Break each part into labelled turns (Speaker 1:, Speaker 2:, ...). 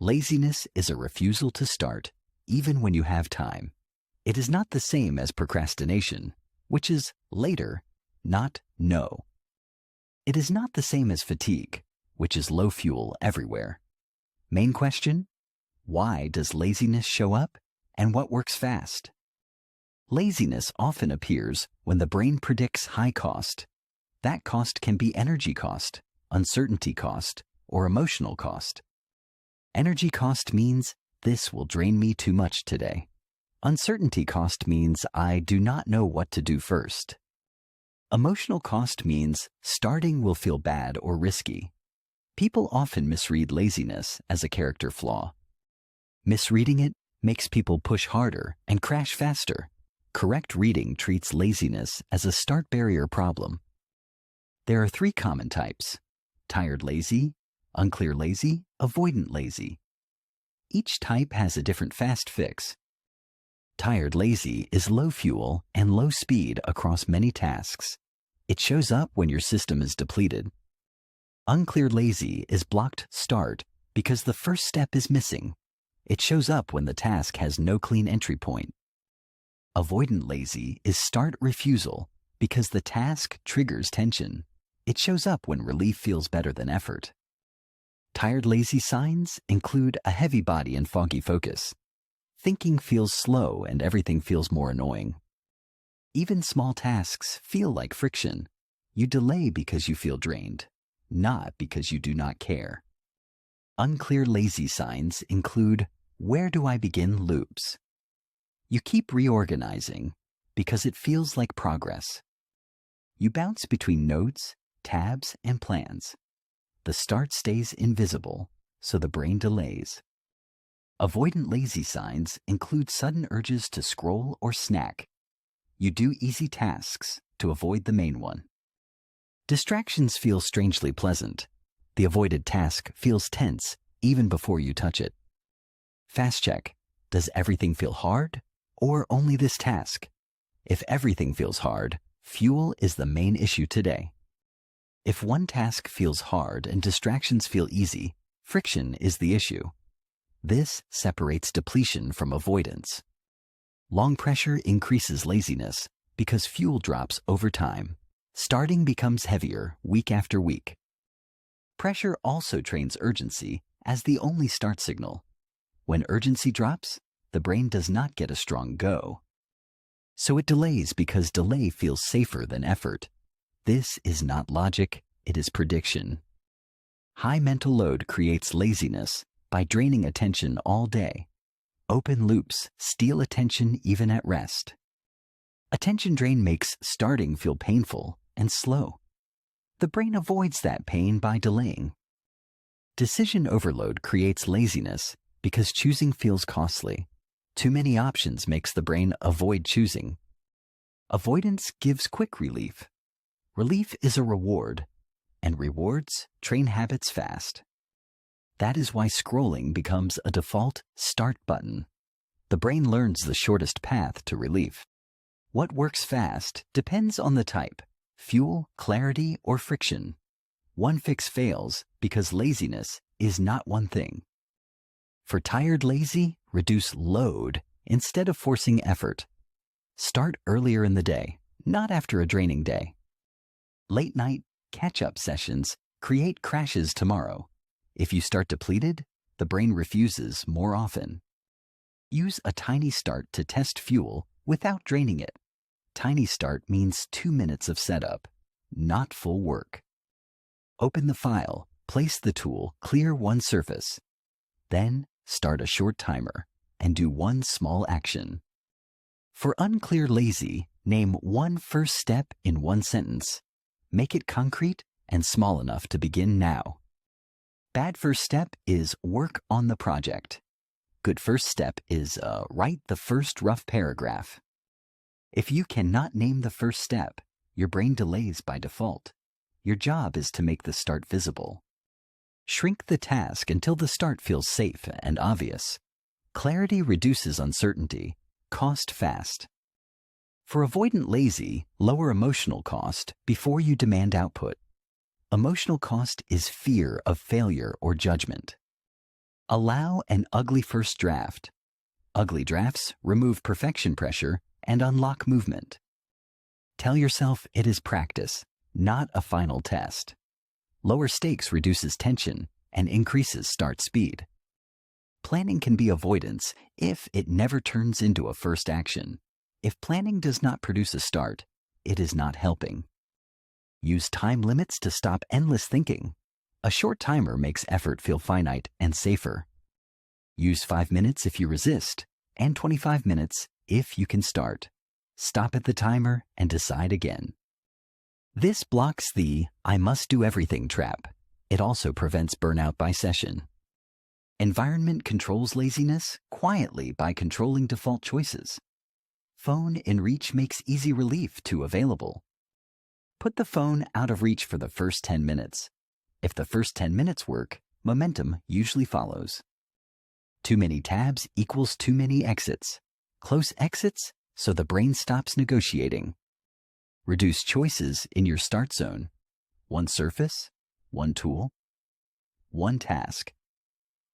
Speaker 1: Laziness is a refusal to start, even when you have time. It is not the same as procrastination, which is later, not no. It is not the same as fatigue, which is low fuel everywhere. Main question: why does laziness show up, and what works fast? Laziness often appears when the brain predicts high cost. That cost can be energy cost, uncertainty cost, or emotional cost. Energy cost means this will drain me too much today. Uncertainty cost means I do not know what to do first. Emotional cost means starting will feel bad or risky. People often misread laziness as a character flaw. Misreading it makes people push harder and crash faster. Correct reading treats laziness as a start barrier problem. There are 3 common types: tired lazy, unclear lazy, avoidant lazy. Each type has a different fast fix. Tired lazy is low fuel and low speed across many tasks. It shows up when your system is depleted. Unclear lazy is blocked start because the first step is missing. It shows up when the task has no clean entry point. Avoidant lazy is start refusal because the task triggers tension. It shows up when relief feels better than effort. Tired lazy signs include a heavy body and foggy focus. Thinking feels slow and everything feels more annoying. Even small tasks feel like friction. You delay because you feel drained, not because you do not care. Unclear lazy signs include where do I begin loops. You keep reorganizing because it feels like progress. You bounce between nodes, tabs, and plans. The start stays invisible, so the brain delays. Avoidant lazy signs include sudden urges to scroll or snack. You do easy tasks to avoid the main one. Distractions feel strangely pleasant. The avoided task feels tense even before you touch it. Fast check: does everything feel hard, or only this task? If everything feels hard, fuel is the main issue today. If one task feels hard and distractions feel easy, friction is the issue. This separates depletion from avoidance. Long pressure increases laziness because fuel drops over time. Starting becomes heavier week after week. Pressure also trains urgency as the only start signal. When urgency drops, the brain does not get a strong go. So it delays because delay feels safer than effort. This is not logic, it is prediction. High mental load creates laziness by draining attention all day. Open loops steal attention even at rest. Attention drain makes starting feel painful and slow. The brain avoids that pain by delaying. Decision overload creates laziness because choosing feels costly. Too many options makes the brain avoid choosing. Avoidance gives quick relief. Relief is a reward, and rewards train habits fast. That is why scrolling becomes a default start button. The brain learns the shortest path to relief. What works fast depends on the type: fuel, clarity, or friction. One fix fails because laziness is not one thing. For tired lazy, reduce load instead of forcing effort. Start earlier in the day, not after a draining day. Late night, catch-up sessions create crashes tomorrow. If you start depleted, the brain refuses more often. Use a tiny start to test fuel without draining it. Tiny start means 2 minutes of setup, not full work. Open the file, place the tool, clear one surface. Then start a short timer and do one small action. For unclear lazy, name one first step in one sentence. Make it concrete and small enough to begin now. Bad first step is work on the project. Good first step is write the first rough paragraph. If you cannot name the first step, your brain delays by default. Your job is to make the start visible. Shrink the task until the start feels safe and obvious. Clarity reduces uncertainty. Cost fast. For avoidant lazy, lower emotional cost before you demand output. Emotional cost is fear of failure or judgment. Allow an ugly first draft. Ugly drafts remove perfection pressure and unlock movement. Tell yourself it is practice, not a final test. Lower stakes reduces tension and increases start speed. Planning can be avoidance if it never turns into a first action. If planning does not produce a start, it is not helping. Use time limits to stop endless thinking. A short timer makes effort feel finite and safer. Use 5 minutes if you resist, and 25 minutes if you can start. Stop at the timer and decide again. This blocks the "I must do everything" trap. It also prevents burnout by session. Environment controls laziness quietly by controlling default choices. Phone in reach makes easy relief too available. Put the phone out of reach for the first 10 minutes. If the first 10 minutes work, momentum usually follows. Too many tabs equals too many exits. Close exits so the brain stops negotiating. Reduce choices in your start zone. One surface, one tool, one task.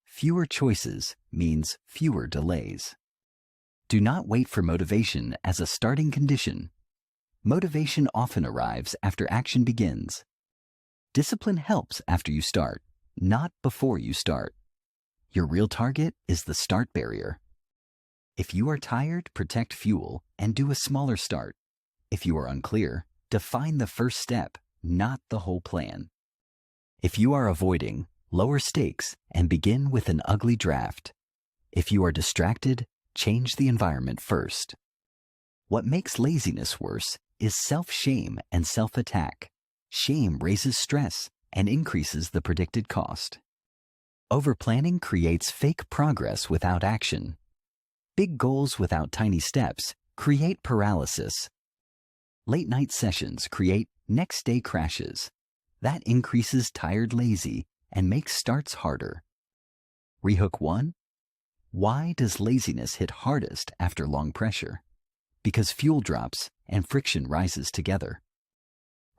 Speaker 1: Fewer choices means fewer delays. Do not wait for motivation as a starting condition. Motivation often arrives after action begins. Discipline helps after you start, not before you start. Your real target is the start barrier. If you are tired, protect fuel and do a smaller start. If you are unclear, define the first step, not the whole plan. If you are avoiding, lower stakes and begin with an ugly draft. If you are distracted, change the environment first. What makes laziness worse is self-shame and self-attack. Shame raises stress and increases the predicted cost. Overplanning creates fake progress without action. Big goals without tiny steps create paralysis. Late-night sessions create next-day crashes. That increases tired lazy and makes starts harder. Rehook 1. Why does laziness hit hardest after long pressure? Because fuel drops and friction rises together.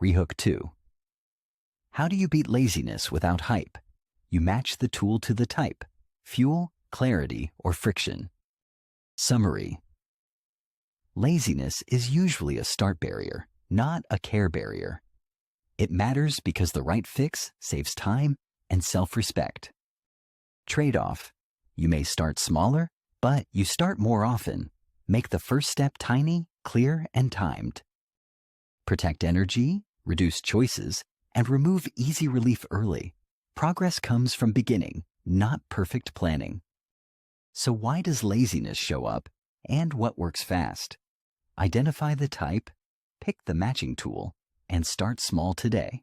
Speaker 1: Rehook 2. How do you beat laziness without hype? You match the tool to the type: fuel, clarity, or friction. Summary. Laziness is usually a start barrier, not a care barrier. It matters because the right fix saves time and self-respect. Trade-off. You may start smaller, but you start more often. Make the first step tiny, clear, and timed. Protect energy, reduce choices, and remove easy relief early. Progress comes from beginning, not perfect planning. So why does laziness show up, and what works fast? Identify the type, pick the matching tool, and start small today.